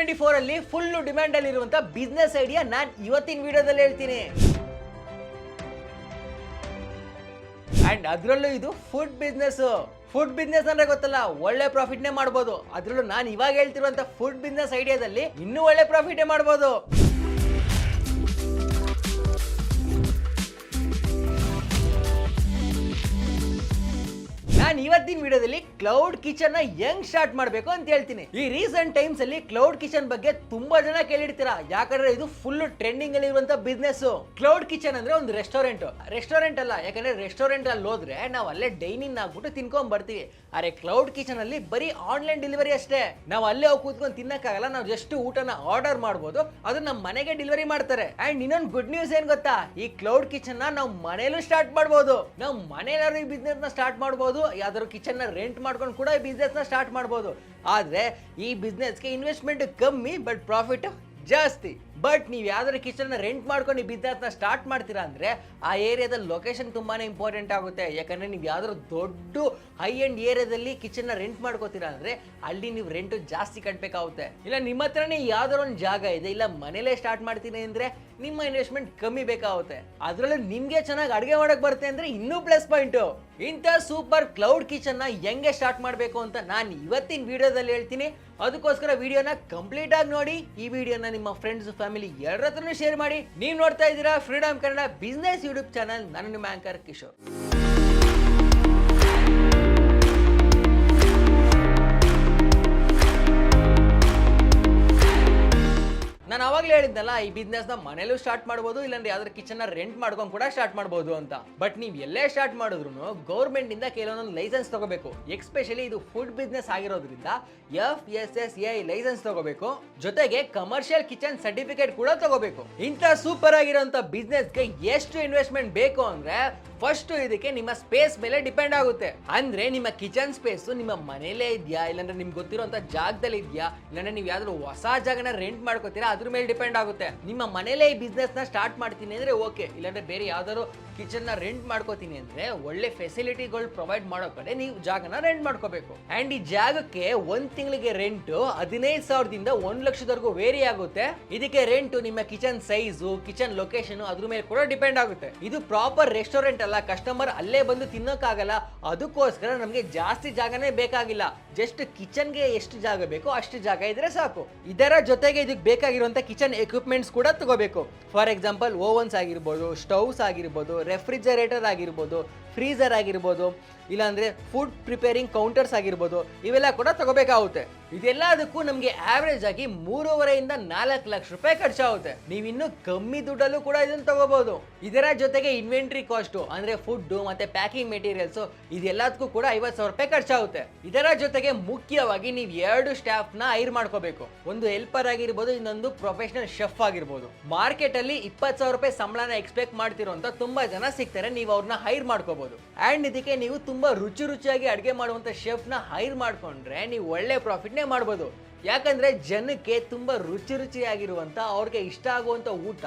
2024 ಅಲ್ಲಿ full demand ಅಲ್ಲಿ ಇರುವಂತ ಬಿಸ್ನೆಸ್ ಐಡಿಯಾ ನಾನು ಇವತ್ತಿನ ವಿಡಿಯೋದಲ್ಲಿ ಹೇಳ್ತೀನಿ. ಅಂಡ್ ಅದರಲ್ಲೂ ಇದು ಫುಡ್ ಬಿಸ್ನೆಸ್ ಅಂದ್ರೆ ಗೊತ್ತಲ್ಲ, ಒಳ್ಳೆ ಪ್ರಾಫಿಟ್ನೇ ಮಾಡ್ಬೋದು. ಅದರಲ್ಲೂ ನಾನು ಇವಾಗ ಹೇಳ್ತಿರುವಂತ ಫುಡ್ ಬಿಸ್ನೆಸ್ ಐಡಿಯಾದಲ್ಲಿ ಇನ್ನೂ ಒಳ್ಳೆ ಪ್ರಾಫಿಟೇ ಮಾಡ್ಬೋದು. ನಾನು ಇವತ್ತಿನ ವಿಡಿಯೋದಲ್ಲಿ ಕ್ಲೌಡ್ ಕಿಚನ್ ನ ಹೆಂಗ್ ಸ್ಟಾರ್ಟ್ ಮಾಡಬೇಕು ಅಂತ ಹೇಳ್ತೀನಿ. ಈ ರೀಸೆಂಟ್ ಟೈಮ್ಸ್ ಅಲ್ಲಿ ಕ್ಲೌಡ್ ಕಿಚನ್ ಬಗ್ಗೆ ತುಂಬಾ ಜನ ಕೇಳಿರ್ತೀರಾ, ಯಾಕಂದ್ರೆ ಇದು ಫುಲ್ ಟ್ರೆಂಡಿಂಗ್ ಅಲ್ಲಿ ಇರುವಂತ ಬಿಸ್ನೆಸ್. ಕ್ಲೌಡ್ ಕಿಚನ್ ಅಂದ್ರೆ ಒಂದು ರೆಸ್ಟೋರೆಂಟ್ ಅಲ್ಲ, ಯಾಕಂದ್ರೆ ರೆಸ್ಟೋರೆಂಟ್ ಅಲ್ಲಿ ಹೋದ್ರೆ ನಾವು ಅಲ್ಲೇ ಡೈನಿಂಗ್ ಆಗ್ಬಿಟ್ಟು ತಿನ್ಕೊಂಡ್ ಬರ್ತೀವಿ. ಆದ್ರೆ ಕ್ಲೌಡ್ ಕಿಚನ್ ಅಲ್ಲಿ ಬರೀ ಆನ್ಲೈನ್ ಡೆಲಿವರಿ ಅಷ್ಟೇ. ನಾವು ಅಲ್ಲೇ ಹೋಗಿ ಕೂತ್ಕೊಂಡು ತಿನ್ನಕ್ಕಾಗಲ್ಲ, ನಾವು ಜಸ್ಟ್ ಊಟನ ಆರ್ಡರ್ ಮಾಡಬಹುದು, ಅದು ನಮ್ಮ ಮನೆಗೆ ಡೆಲಿವರಿ ಮಾಡ್ತಾರೆ. ಅಂಡ್ ಇನ್ನೊಂದು ಗುಡ್ ನ್ಯೂಸ್ ಏನ್ ಗೊತ್ತಾ, ಈ ಕ್ಲೌಡ್ ಕಿಚನ್ ನ ನಾವು ಮನೇಲೂ ಸ್ಟಾರ್ಟ್ ಮಾಡಬಹುದು. ನಾವು ಮನೇಲಾದ್ರೂ ಈ ಬಿಸ್ನೆಸ್ ನ ಸ್ಟಾರ್ಟ್ ಮಾಡಬಹುದು, ಯಾವ್ದಾದ್ರು ಕಿಚನ್ ನ ರೆಂಟ್ ಮಾಡ್ಕೊಂಡು ಕೂಡ ಈ ಬಿಸ್ನೆಸ್ ನ ಸ್ಟಾರ್ಟ್ ಮಾಡಬಹುದು. ಆದ್ರೆ ಈ ಬಿಸ್ನೆಸ್ಗೆ ಇನ್ವೆಸ್ಟ್ಮೆಂಟ್ ಕಮ್ಮಿ ಬಟ್ ಪ್ರಾಫಿಟ್ ಜಾಸ್ತಿ. ಬಟ್ ನೀವು ಯಾವ್ದಾದ್ರು ಕಿಚನ್ ನ ರೆಂಟ್ ಮಾಡ್ಕೊಂಡು ಈ ಬಿಸ್ನೆಸ್ ನ ಸ್ಟಾರ್ಟ್ ಮಾಡ್ತೀರಾ ಅಂದ್ರೆ ಆ ಏರಿಯಾದ ಲೊಕೇಶನ್ ತುಂಬಾನೇ ಇಂಪಾರ್ಟೆಂಟ್ ಆಗುತ್ತೆ. ಯಾಕಂದ್ರೆ ನೀವು ಯಾವ್ದಾದ್ರು ದೊಡ್ಡ ಹೈ ಎಂಡ್ ಏರಿಯಾದಲ್ಲಿ ಕಿಚನ್ ನ ರೆಂಟ್ ಮಾಡ್ಕೋತೀರಾ ಅಂದ್ರೆ ಅಲ್ಲಿ ನೀವು ರೆಂಟ್ ಜಾಸ್ತಿ ಕಟ್ಟಬೇಕಾಗುತ್ತೆ. ಇಲ್ಲ ನಿಮ್ಮ ಹತ್ರನೇ ಯಾವ್ದಾದ್ರು ಒಂದು ಜಾಗ ಇದೆ, ಇಲ್ಲ ಮನೇಲೆ ಸ್ಟಾರ್ಟ್ ಮಾಡ್ತೀನಿ ಅಂದ್ರೆ ನಿಮ್ಮ ಇನ್ವೆಸ್ಟ್ಮೆಂಟ್ ಕಮ್ಮಿ ಬೇಕಾಗುತ್ತೆ. ಅದ್ರಲ್ಲೂ ನಿಮ್ಗೆ ಚೆನ್ನಾಗಿ ಅಡುಗೆ ಮಾಡಕ್ ಬರುತ್ತೆ ಅಂದ್ರೆ ಇನ್ನೂ ಪ್ಲಸ್ ಪಾಯಿಂಟ್. ಇಂಥ ಸೂಪರ್ ಕ್ಲೌಡ್ ಕಿಚನ್ ನ ಹೆಂಗೆ ಸ್ಟಾರ್ಟ್ ಮಾಡಬೇಕು ಅಂತ ನಾನು ಇವತ್ತಿನ ವಿಡಿಯೋದಲ್ಲಿ ಹೇಳ್ತೀನಿ. ಅದಕ್ಕೋಸ್ಕರ ವಿಡಿಯೋನ ಕಂಪ್ಲೀಟ್ ಆಗಿ ನೋಡಿ. ಈ ವಿಡಿಯೋನ ನಿಮ್ಮ ಫ್ರೆಂಡ್ಸ್ ಫ್ಯಾಮಿಲಿ ಎಲ್ಲರ ಹತ್ರನೂ ಶೇರ್ ಮಾಡಿ. ನೀವು ನೋಡ್ತಾ ಇದ್ದೀರಾ freedom Kannada business YouTube channel. ನಾನು ನಿಮ್ಮ ಆಂಕರ್ ಕಿಶೋರ್. ನಾನು ಅವಾಗಲೇ ಹೇಳಿದ್ನಲ್ಲ, ಈ ಬಿಸ್ನೆಸ್ ನ ಮನೇಲೂ ಸ್ಟಾರ್ಟ್ ಮಾಡಬಹುದು, ಇಲ್ಲಾಂದ್ರೆ ಯಾವ್ದಾದ್ರು ಕಿಚನ್ ನ ರೆಂಟ್ ಮಾಡ್ಕೊಂಡು ಕೂಡ ಸ್ಟಾರ್ಟ್ ಮಾಡಬಹುದು ಅಂತ. ಬಟ್ ನೀವು ಎಲ್ಲೇ ಸ್ಟಾರ್ಟ್ ಮಾಡಿದ್ರು ಗೌರ್ಮೆಂಟ್ ಇಂದ ಕೆಲವೊಂದು ಲೈಸೆನ್ಸ್ ತಗೋಬೇಕು. ಎಸ್ಪೆಷಲಿ ಇದು ಫುಡ್ ಬಿಸ್ನೆಸ್ ಆಗಿರೋದ್ರಿಂದ FSSAI ಲೈಸೆನ್ಸ್ ತಗೋಬೇಕು. ಜೊತೆಗೆ ಕಮರ್ಷಿಯಲ್ ಕಿಚನ್ ಸರ್ಟಿಫಿಕೇಟ್ ಕೂಡ ತಗೋಬೇಕು. ಇಂಥ ಸೂಪರ್ ಆಗಿರೋಂಥ ಬಿಸ್ನೆಸ್ಗೆ ಎಷ್ಟು ಇನ್ವೆಸ್ಟ್ಮೆಂಟ್ ಬೇಕು ಅಂದ್ರೆ ಫಸ್ಟ್ ಇದಕ್ಕೆ ನಿಮ್ಮ ಸ್ಪೇಸ್ ಮೇಲೆ ಡಿಪೆಂಡ್ ಆಗುತ್ತೆ. ಅಂದ್ರೆ ನಿಮ್ಮ ಕಿಚನ್ ಸ್ಪೇಸ್ ನಿಮ್ಮ ಮನೇಲೇ ಇದೆಯಾ, ಇಲ್ಲಾಂದ್ರೆ ನಿಮ್ಗೆ ಗೊತ್ತಿರೋಂಥ ಜಾಗದಲ್ಲಿ ಇದೆಯಾ, ಇಲ್ಲಾಂದ್ರೆ ನೀವು ಯಾವ್ದಾದ್ರು ಹೊಸ ಜಾಗನ ರೆಂಟ್ ಮಾಡ್ಕೋತೀರಾ ಅದ್ರ ಮೇಲೆ ಡಿಪೆಂಡ್ ಆಗುತ್ತೆ. ನಿಮ್ಮ ಮನೇಲೇ ಈ ಬಿಸ್ನೆಸ್ ನ ಸ್ಟಾರ್ಟ್ ಮಾಡ್ತೀನಿ ಅಂದ್ರೆ ಓಕೆ, ಇಲ್ಲಾಂದ್ರೆ ಬೇರೆ ಯಾವ್ದಾದ್ರು ಕಿಚನ್ ನ ರೆಂಟ್ ಮಾಡ್ಕೋತೀನಿ ಅಂದ್ರೆ ಒಳ್ಳೆ ಫೆಸಿಲಿಟಿಗಳು ಪ್ರೊವೈಡ್ ಮಾಡೋ ಕಡೆ ನೀವು ಜಾಗನ ರೆಂಟ್ ಮಾಡ್ಕೋಬೇಕು. ಅಂಡ್ ಈ ಜಾಗಕ್ಕೆ ಒಂದ್ ತಿಂಗಳಿಗೆ ರೆಂಟ್ 15,000ದಿಂದ 1 ಲಕ್ಷದವರೆಗೂ ವೇರಿ ಆಗುತ್ತೆ. ಇದಕ್ಕೆ ರೆಂಟ್ ನಿಮ್ಮ ಕಿಚನ್ ಸೈಜು, ಕಿಚನ್ ಲೊಕೇಶನ್ ಅದ್ರ ಮೇಲೆ ಕೂಡ ಡಿಪೆಂಡ್ ಆಗುತ್ತೆ. ಇದು ಪ್ರಾಪರ್ ರೆಸ್ಟೋರೆಂಟ್ ಅಲ್ಲ, ಕಸ್ಟಮರ್ ಅಲ್ಲೇ ಬಂದು ತಿನ್ನೋಕ್ಕಾಗಲ್ಲ. ಅದಕ್ಕೋಸ್ಕರ ನಮಗೆ ಜಾಸ್ತಿ ಜಾಗನೇ ಬೇಕಾಗಿಲ್ಲ. ಜಸ್ಟ್ ಕಿಚನ್ಗೆ ಎಷ್ಟು ಜಾಗ ಬೇಕೋ ಅಷ್ಟು ಜಾಗ ಇದ್ರೆ ಸಾಕು. ಇದರ ಜೊತೆಗೆ ಇದಕ್ಕೆ ಬೇಕಾಗಿರುವಂತ ಕಿಚನ್ ಎಕ್ವಿಪ್ಮೆಂಟ್ಸ್ ಕೂಡ ತಗೋಬೇಕು. ಫಾರ್ ಎಕ್ಸಾಂಪಲ್ ಓವನ್ಸ್ ಆಗಿರ್ಬೋದು, ಸ್ಟವ್ಸ್ ಆಗಿರ್ಬೋದು, ರೆಫ್ರಿಜರೇಟರ್ ಆಗಿರ್ಬೋದು, ಫ್ರೀಜರ್ ಆಗಿರ್ಬೋದು, ಇಲ್ಲಾಂದ್ರೆ ಫುಡ್ ಪ್ರಿಪೇರಿಂಗ್ ಕೌಂಟರ್ಸ್ ಆಗಿರ್ಬೋದು, ಇವೆಲ್ಲ ಕೂಡ ತಗೋಬೇಕಾಗುತ್ತೆ. ಇದೆಲ್ಲದಕ್ಕೂ ನಮಗೆ ಆವರೇಜ್ ಆಗಿ 3.5ರಿಂದ 4 ಲಕ್ಷ ರೂಪಾಯಿ ಖರ್ಚಾಗುತ್ತೆ. ನೀವಿನ್ನೂ ಕಮ್ಮಿ ದುಡ್ಡಲ್ಲೂ ಕೂಡ ಇದನ್ನ ತಗೋಬಹುದು. ಇದರ ಜೊತೆಗೆ ಇನ್ವೆಂಟ್ರಿ ಕಾಸ್ಟ್ ಅಂದ್ರೆ ಫುಡ್ ಮತ್ತೆ ಪ್ಯಾಕಿಂಗ್ ಮೆಟೀರಿಯಲ್ಸ್ ಇದೆಲ್ಲದಕ್ಕೂ ಕೂಡ 50,000 ರೂಪಾಯಿ ಖರ್ಚಾಗುತ್ತೆ. ಇದರ ಜೊತೆಗೆ ಮುಖ್ಯವಾಗಿ ನೀವು 2 ಸ್ಟಾಫ್ ನ ಹೈರ್ ಮಾಡ್ಕೋಬೇಕು. ಒಂದು ಹೆಲ್ಪರ್ ಆಗಿರ್ಬೋದು, ಇನ್ನೊಂದು ಪ್ರೊಫೆಷನಲ್ ಶೆಫ್ ಆಗಿರ್ಬೋದು. ಮಾರ್ಕೆಟ್ ಅಲ್ಲಿ 20,000 ರೂಪಾಯಿ ಸಂಬಳನ ಎಕ್ಸ್ಪೆಕ್ಟ್ ಮಾಡ್ತಿರೋಂತ ತುಂಬಾ ಜನ ಸಿಗ್ತಾರೆ, ನೀವು ಅವ್ರನ್ನ ಹೈರ್ ಮಾಡ್ಕೋಬಹುದು. ಅಂಡ್ ಇದಕ್ಕೆ ನೀವು ತುಂಬಾ ರುಚಿಯಾಗಿ ಅಡುಗೆ ಮಾಡುವಂತ ಶೆಫ್ ನ ಹೈರ್ ಮಾಡ್ಕೊಂಡ್ರೆ ನೀವು ಒಳ್ಳೆ ಪ್ರಾಫಿಟ್ ನೇ ಮಾಡಬಹುದು. ಯಾಕಂದ್ರೆ ಜನಕ್ಕೆ ತುಂಬಾ ರುಚಿಯಾಗಿರುವಂತ ಅವ್ರಿಗೆ ಇಷ್ಟ ಆಗುವಂತ ಊಟ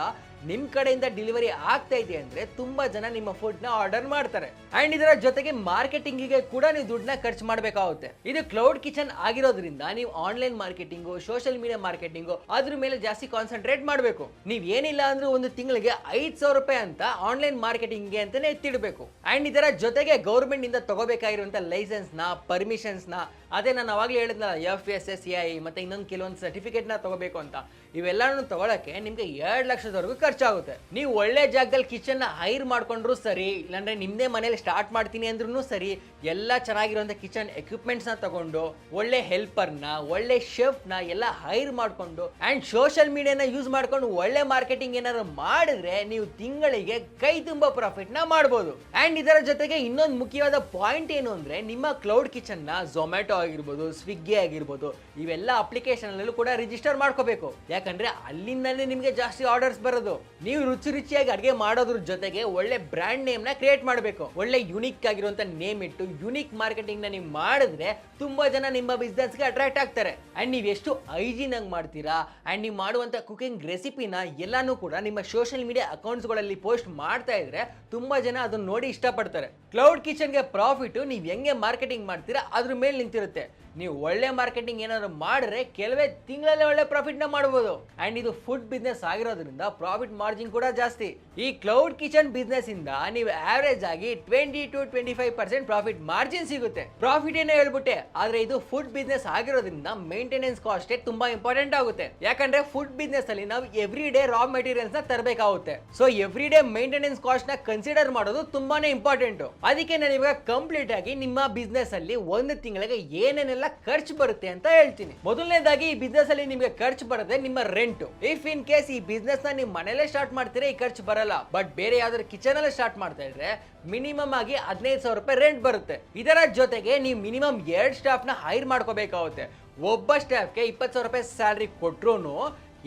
ನಿಮ್ ಕಡೆಯಿಂದ ಡೆಲಿವರಿ ಆಗ್ತಾ ಇದೆ ಅಂದ್ರೆ ತುಂಬಾ ಜನ ನಿಮ್ಮ ಫುಡ್ ನ ಆರ್ಡರ್ ಮಾಡ್ತಾರೆ. ಅಂಡ್ ಇದರ ಜೊತೆಗೆ ಮಾರ್ಕೆಟಿಂಗ್ ಗೆ ಕೂಡ ನೀವು ದುಡ್ಡನ್ನ ಖರ್ಚು ಮಾಡಬೇಕಾಗುತ್ತೆ. ಇದು ಕ್ಲೌಡ್ ಕಿಚನ್ ಆಗಿರೋದ್ರಿಂದ ನೀವು online marketing, social media marketing ಅದ್ರ ಮೇಲೆ ಜಾಸ್ತಿ ಕಾನ್ಸಂಟ್ರೇಟ್ ಮಾಡಬೇಕು. ನೀವ್ ಏನಿಲ್ಲ ಅಂದ್ರೆ ಒಂದು ತಿಂಗಳಿಗೆ 5,000 ರೂಪಾಯಿ ಅಂತ ಆನ್ಲೈನ್ ಮಾರ್ಕೆಟಿಂಗ್ ಗೆ ಅಂತಾನೆ ಎತ್ತಿಡಬೇಕು. ಅಂಡ್ ಇದರ ಜೊತೆಗೆ ಗೌರ್ಮೆಂಟ್ ಇಂದ ತಗೋಬೇಕಾಗಿರುವಂತ ಲೈಸೆನ್ಸ್ ನ, ಪರ್ಮಿಷನ್ಸ್ ನ, ಅದೇ ನಾನು ಅವಾಗಲೇ ಹೇಳಿದ್ನಲ್ಲ FSSAI ಮತ್ತೆ ಇನ್ನೊಂದು ಕೆಲವೊಂದು ಸರ್ಟಿಫಿಕೇಟ್ ನ ತಗೋಬೇಕು ಅಂತ, ಇವೆಲ್ಲನೂ ತಗೊಳಕ್ಕೆ ನಿಮ್ಗೆ 2 ಲಕ್ಷದವರೆಗೂ ಖರ್ಚಾಗುತ್ತೆ. ನೀವು ಒಳ್ಳೆ ಜಾಗದಲ್ಲಿ ಕಿಚನ್ ನ ಹೈರ್ ಮಾಡ್ಕೊಂಡ್ರು ಸರಿ, ಇಲ್ಲಾಂದ್ರೆ ನಿಮ್ದೇ ಮನೇಲಿ ಸ್ಟಾರ್ಟ್ ಮಾಡ್ತೀನಿ ಅಂದ್ರೂ ಸರಿ, ಎಲ್ಲ ಚೆನ್ನಾಗಿರುವಂತ ಕಿಚನ್ ಎಕ್ವಿಪ್ಮೆಂಟ್ಸ್ ನ ತಗೊಂಡು ಒಳ್ಳೆ ಹೆಲ್ಪರ್ ನ, ಒಳ್ಳೆ ಶೆಫ್ ನ ಎಲ್ಲ ಹೈರ್ ಮಾಡ್ಕೊಂಡು ಅಂಡ್ ಸೋಷಿಯಲ್ ಮೀಡಿಯಾನ ಯೂಸ್ ಮಾಡ್ಕೊಂಡು ಒಳ್ಳೆ ಮಾರ್ಕೆಟಿಂಗ್ ಏನಾದ್ರು ಮಾಡಿದ್ರೆ ನೀವು ತಿಂಗಳಿಗೆ ಕೈ ತುಂಬಾ ಪ್ರಾಫಿಟ್ ನ ಮಾಡಬಹುದು. ಅಂಡ್ ಇದರ ಜೊತೆಗೆ ಇನ್ನೊಂದು ಮುಖ್ಯವಾದ ಪಾಯಿಂಟ್ ಏನು ಅಂದ್ರೆ ನಿಮ್ಮ ಕ್ಲೌಡ್ ಕಿಚನ್ ನ ಝೊಮ್ಯಾಟೊ ಆಗಿರ್ಬೋದು, ಸ್ವಿಗ್ಗಿ ಆಗಿರ್ಬೋದು, ಇವೆಲ್ಲ ಅಪ್ಲಿಕೇಶನ್ ಅಲ್ಲೂ ಕೂಡ ರಿಜಿಸ್ಟರ್ ಮಾಡ್ಕೋಬೇಕು. ಯಾಕಂದ್ರೆ ಅಲ್ಲಿಂದಲೇ ನಿಮ್ಗೆ ಜಾಸ್ತಿ ಆರ್ಡರ್ಸ್ ಬರೋದು. ನೀವು ರುಚಿಯಾಗಿ ಅಡುಗೆ ಮಾಡೋದ್ರ ಜೊತೆಗೆ ಒಳ್ಳೆ ಬ್ರ್ಯಾಂಡ್ ನೇಮ್ ನ ಕ್ರಿಯೇಟ್ ಮಾಡಬೇಕು. ಒಳ್ಳೆ ಯುನಿಕ್ ಆಗಿರುವಂತ ನೇಮ್ ಇಟ್ಟು ಯುನಿಕ್ ಮಾರ್ಕೆಟಿಂಗ್ ನ ನೀವು ಮಾಡಿದ್ರೆ ತುಂಬಾ ಜನ ನಿಮ್ಮ ಬಿಸ್ನೆಸ್ ಗೆ ಅಟ್ರಾಕ್ಟ್ ಆಗ್ತಾರೆ. ಅಂಡ್ ನೀವು ಎಷ್ಟು ಹೈಜೀನ್ ಆಗಿ ಮಾಡ್ತೀರಾ ಅಂಡ್ ನೀವು ಮಾಡುವಂತ ಕುಕಿಂಗ್ ರೆಸಿಪಿನ ಎಲ್ಲಾನು ಕೂಡ ನಿಮ್ಮ ಸೋಷಿಯಲ್ ಮೀಡಿಯಾ ಅಕೌಂಟ್ಸ್ ಗಳಲ್ಲಿ ಪೋಸ್ಟ್ ಮಾಡ್ತಾ ಇದ್ರೆ ತುಂಬಾ ಜನ ಅದನ್ನ ನೋಡಿ ಇಷ್ಟಪಡ್ತಾರೆ. ಕ್ಲೌಡ್ ಕಿಚನ್ ಗೆ ಪ್ರಾಫಿಟ್ ನೀವು ಹೆಂಗೆ ಮಾರ್ಕೆಟಿಂಗ್ ಮಾಡ್ತೀರಾ ಅದ್ರ ಮೇಲೆ ನಿಂತಿರುತ್ತೆ. ನೀವು ಒಳ್ಳೆ ಮಾರ್ಕೆಟಿಂಗ್ ಏನಾದ್ರು ಮಾಡಿದ್ರೆ ಕೆಲವೇ ತಿಂಗಳಲ್ಲೇ ಒಳ್ಳೆ ಪ್ರಾಫಿಟ್ ನ ಮಾಡಬಹುದು. ಅಂಡ್ ಇದು ಫುಡ್ ಬಿಸ್ನೆಸ್ ಆಗಿರೋದ್ರಿಂದ ಪ್ರಾಫಿಟ್ ಮಾರ್ಜಿನ್ ಕೂಡ ಜಾಸ್ತಿ. ಈ ಕ್ಲೌಡ್ ಕಿಚನ್ ಬಿಸ್ನೆಸ್ ಇಂದ ನೀವು ಆವರೇಜ್ ಆಗಿ 20 to 25% ಪ್ರಾಫಿಟ್ ಮಾರ್ಜಿನ್ ಸಿಗುತ್ತೆ. ಪ್ರಾಫಿಟ್ ಏನೇ ಹೇಳ್ಬಿಟ್ಟೆ, ಆದ್ರೆ ಇದು ಫುಡ್ ಬಿಸ್ನೆಸ್ ಆಗಿರೋದ್ರಿಂದ ಮೇಂಟೆನೆನ್ಸ್ ಕಾಸ್ಟ್ ತುಂಬಾ ಇಂಪಾರ್ಟೆಂಟ್ ಆಗುತ್ತೆ. ಯಾಕಂದ್ರೆ ಫುಡ್ ಬಿಸ್ನೆಸ್ ಅಲ್ಲಿ ನಾವು ಎವ್ರಿ ಡೇ ರಾ ಮೆಟೀರಿಯಲ್ಸ್ ನ ತರಬೇಕಾಗುತ್ತೆ. So every day maintenance cost ನ ಕನ್ಸಿಡರ್ ಮಾಡೋದು ತುಂಬಾನೇ ಇಂಪಾರ್ಟೆಂಟ್. ಅದಕ್ಕೆ ನಾನು ಇವಾಗ ಕಂಪ್ಲೀಟ್ ಆಗಿ ನಿಮ್ಮ ಬಿಸ್ನೆಸ್ ಅಲ್ಲಿ ಒಂದು ತಿಂಗಳಿಗೆ ಏನೇನೆಲ್ಲ ಖರ್ಚು ಬರುತ್ತೆ ಅಂತ ಹೇಳ್ತೀನಿ. ಮೊದಲನೇದಾಗಿ ಈ ಬಿಸ್ನೆಸ್ ಅಲ್ಲಿ ನಿಮಗೆ ಖರ್ಚು ಬರುತ್ತೆ ನಿಮ್ಮ ರೆಂಟ್. ಇಫ್ ಇನ್ ಕೇಸ್ ಈ ಬಿಸ್ನೆಸ್ ನ ನೀವು ಮನೇಲೆ ಸ್ಟಾರ್ಟ್ ಮಾಡ್ತೀರಾ ಈ ಖರ್ಚು ಬರಲ್ಲ. ಬಟ್ ಬೇರೆ ಯಾವ್ದಾದ್ರು ಕಿಚನ್ ಅಲ್ಲೇ ಸ್ಟಾರ್ಟ್ ಮಾಡ್ತಾ ಇದ್ರೆ ಮಿನಿಮಮ್ ಆಗಿ 15,000 ರೂಪಾಯಿ ರೆಂಟ್ ಬರುತ್ತೆ. ಇದರ ಜೊತೆಗೆ ನೀವು ಮಿನಿಮಮ್ 2 ಸ್ಟಾಫ್ ನ ಹೈರ್ ಮಾಡ್ಕೋಬೇಕಾಗುತ್ತೆ. ಒಬ್ಬ ಸ್ಟಾಫ್ಗೆ 20,000 ರೂಪಾಯಿ ಸ್ಯಾಲರಿ ಕೊಟ್ರು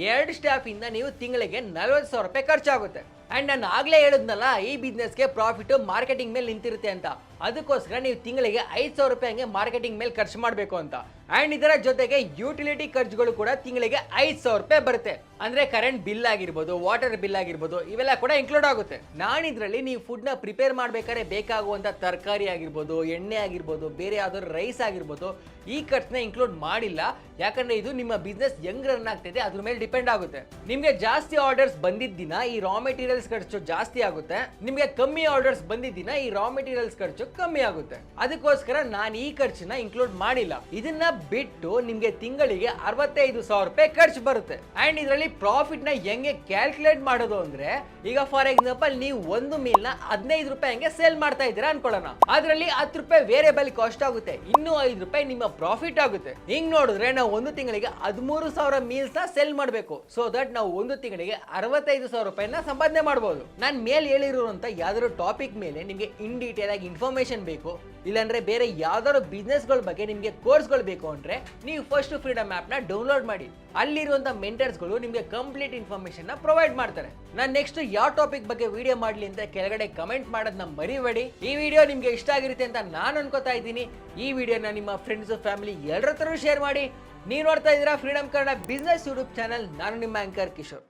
2 ಸ್ಟಾಫ್ ಇಂದ ನೀವು ತಿಂಗಳಿಗೆ 40,000 ರೂಪಾಯಿ ಖರ್ಚಾಗುತ್ತೆ. ಅಂಡ್ ನಾನು ಆಗ್ಲೇ ಹೇಳಿದ್ನಲ್ಲ ಈ ಬಿಸ್ನೆಸ್ಗೆ ಪ್ರಾಫಿಟ್ ಮಾರ್ಕೆಟಿಂಗ್ ಮೇಲೆ ನಿಂತಿರುತ್ತೆ ಅಂತ. ಅದಕ್ಕೋಸ್ಕರ ನೀವು ತಿಂಗಳಿಗೆ 5,000 ರೂಪಾಯಿ ಹಂಗೆ ಮಾರ್ಕೆಟಿಂಗ್ ಮೇಲೆ ಖರ್ಚು ಮಾಡಬೇಕು ಅಂತ. ಅಂಡ್ ಇದರ ಜೊತೆಗೆ ಯುಟಿಲಿಟಿ ಖರ್ಚುಗಳು ಕೂಡ ತಿಂಗಳಿಗೆ 5,000 ರೂಪಾಯಿ ಬರುತ್ತೆ. ಅಂದ್ರೆ ಕರೆಂಟ್ ಬಿಲ್ ಆಗಿರ್ಬೋದು, ವಾಟರ್ ಬಿಲ್ ಆಗಿರ್ಬೋದು, ಇವೆಲ್ಲ ಕೂಡ ಇನ್ಕ್ಲೂಡ್ ಆಗುತ್ತೆ. ನಾನು ಇದರಲ್ಲಿ ನೀವು ಫುಡ್ ನ ಪ್ರಿಪೇರ್ ಮಾಡ್ಬೇಕಾದ್ರೆ ಬೇಕಾಗುವಂತ ತರಕಾರಿ ಆಗಿರ್ಬೋದು, ಎಣ್ಣೆ ಆಗಿರ್ಬೋದು, ಬೇರೆ ಯಾವ್ದಾದ್ರು ರೈಸ್ ಆಗಿರ್ಬೋದು, ಈ ಖರ್ಚನ್ನ ಇನ್ಕ್ಲೂಡ್ ಮಾಡಿಲ್ಲ. ಯಾಕಂದ್ರೆ ಇದು ನಿಮ್ಮ ಬಿಸ್ನೆಸ್ ಹೆಂಗ್ ರನ್ ಆಗ್ತಿದೆ ಅದ್ರ ಮೇಲೆ ಡಿಪೆಂಡ್ ಆಗುತ್ತೆ. ನಿಮ್ಗೆ ಜಾಸ್ತಿ ಆರ್ಡರ್ಸ್ ಬಂದಿದ್ದ ದಿನ ಈ ರಾ ಮೆಟೀರಿಯಲ್ಸ್ ಖರ್ಚು ಜಾಸ್ತಿ ಆಗುತ್ತೆ. ನಿಮ್ಗೆ ಕಮ್ಮಿ ಆರ್ಡರ್ಸ್ ಬಂದಿದ್ದ ದಿನ ಈ ರಾ ಮೆಟೀರಿಯಲ್ಸ್ ಖರ್ಚು ಕಮ್ಮಿ ಆಗುತ್ತೆ. ಅದಕ್ಕೋಸ್ಕರ ನಾನು ಈ ಖರ್ಚನ್ನ ಇನ್ಕ್ಲೂಡ್ ಮಾಡಿಲ್ಲ. ಇದನ್ನ ಬಿಟ್ಟು ನಿಮ್ಗೆ ತಿಂಗಳಿಗೆ 65,000 ರೂಪಾಯಿ ಖರ್ಚು ಬರುತ್ತೆ. ಅಂಡ್ ಇದರಲ್ಲಿ ಪ್ರಾಫಿಟ್ ನ ಹೆಂಗೆ ಕ್ಯಾಲ್ಕುಲೇಟ್ ಮಾಡೋದು ಅಂದ್ರೆ, ಈಗ ಫಾರ್ ಎಕ್ಸಾಂಪಲ್ ನೀವು ಒಂದು ಮೀಲ್ ನ 15 ರೂಪಾಯಿ ಹಂಗೆ ಸೇಲ್ ಮಾಡ್ತಾ ಇದ್ದೀರಾ ಅನ್ಕೊಳ್ಳೋಣ. ಅದರಲ್ಲಿ 10 ರೂಪಾಯಿ ವೇರಿಯಬಲ್ ಕಾಸ್ಟ್ ಆಗುತ್ತೆ, ಇನ್ನು 5 ರೂಪಾಯಿ ನಿಮ್ಮ ಪ್ರಾಫಿಟ್ ಆಗುತ್ತೆ. ಹಿಂಗ್ ನೋಡಿದ್ರೆ ನಾವು ಒಂದು ತಿಂಗಳಿಗೆ 13,000 ಮೀಲ್ಸ್ ನ ಸೇಲ್ ಮಾಡಬೇಕು. ಸೊ ದಟ್ ನಾವು ಒಂದು ತಿಂಗಳಿಗೆ 65,000 ರೂಪಾಯಿನ ಸಂಪಾದನೆ ಮಾಡಬಹುದು. ನಾನು ಮೇಲೆ ಹೇಳಿರುವಂತ ಯಾವ್ದಾದ್ರು ಟಾಪಿಕ್ ಮೇಲೆ ನಿಮ್ಗೆ ಇನ್ ಡೀಟೇಲ್ ಆಗಿ ಇನ್ಫಾರ್ಮೇಶನ್ ಬೇಕು, ಇಲ್ಲಾಂದ್ರೆ ಬೇರೆ ಯಾವ್ದಾದ್ರು ಬಿಸ್ನೆಸ್ ಗಳ ಬಗ್ಗೆ ನಿಮ್ಗೆ ಕೋರ್ಸ್ಗಳು ಬೇಕು ಅಂದ್ರೆ ನೀವು ಫಸ್ಟ್ ಫ್ರೀಡಮ್ ಆಪ್ ನ ಡೌನ್ಲೋಡ್ ಮಾಡಿ. ಅಲ್ಲಿರುವಂತ ಮೆಂಟರ್ಸ್ ಗಳು ನಿಮ್ಗೆ ಕಂಪ್ಲೀಟ್ ಇನ್ಫಾರ್ಮೇಶನ್ ನ ಪ್ರೊವೈಡ್ ಮಾಡ್ತಾರೆ. ನಾನು ನೆಕ್ಸ್ಟ್ ಯಾವ ಟಾಪಿಕ್ ಬಗ್ಗೆ ವಿಡಿಯೋ ಮಾಡ್ಲಿ ಅಂತ ಕೆಳಗಡೆ ಕಮೆಂಟ್ ಮಾಡೋದನ್ನ ಮರಿಬೇಡಿ. ಈ ವಿಡಿಯೋ ನಿಮ್ಗೆ ಇಷ್ಟ ಆಗಿರುತ್ತೆ ಅಂತ ನಾನು ಅನ್ಕೋತಾ ಇದ್ದೀನಿ. ಈ ವಿಡಿಯೋನ ನಿಮ್ಮ ಫ್ರೆಂಡ್ಸ್, ಫ್ಯಾಮಿಲಿ ಎಲ್ಲರ ಹತ್ರ ಶೇರ್ ಮಾಡಿ. ನೀವು ನೋಡ್ತಾ ಇದ್ದೀರಾ freedom Kannada business YouTube channel. ನಾನು ನಿಮ್ಮ ಆಂಕರ್ ಕಿಶೋರ್.